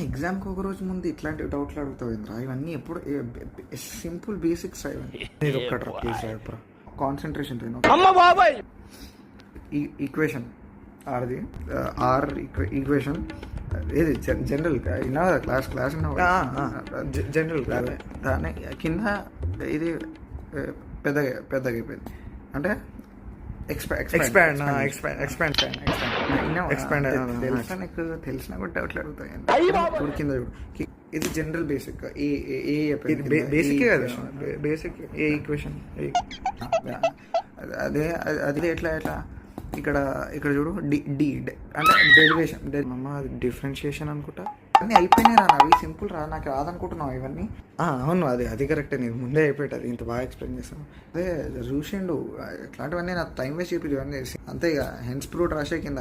ఎగ్జామ్కి ఒక రోజు ముందు ఇట్లాంటి డౌట్లు అడుగుతావు ఇంద్రా. ఇవన్నీ ఎప్పుడు సింపుల్ బేసిక్స్ ఇవన్నీ. ఇది ఒక్కట్రా ప్లీజ్ రాయపురా. కాన్సన్ట్రేషన్ ఈక్వేషన్ ఆర్ది ఆర్ ఈక్వేషన్ ఏది జనరల్ విన్నా క్లాస్ జనరల్ కాదు దాని కింద ఇది పెద్దగా అయిపోయింది అంటే ఎక్స్పాండ్ తెలుసా నీకు? తెలిసినా కూడా డౌట్లు అడుగుతాయి. చూడు కింద చూడు, ఇది జనరల్ బేసిక్ బేసిక్ కదా, బేసిక్ ఏ ఈక్వేషన్ అదే అది ఎట్లా ఇక్కడ చూడు డి అంటే డెరివేషన్ డిఫరెన్షియేషన్ అనుకుంటా. అన్నీ అయిపోయినాయి రా, అవి సింపుల్ రా. నాకు రాదనుకుంటున్నావు ఇవన్నీ. అవును, అది కరెక్టే. నీకు ముందే అయిపోయాడు, అది ఇంత బాగా ఎక్స్ప్లెయిన్ చేస్తాను. అదే చూసిండు ఇట్లాంటివన్నీ నాకు టైం వేస్ట్ చేపి ఇవన్నీ అంతే. ఇక హెన్స్ ప్రూట్ రాసే కింద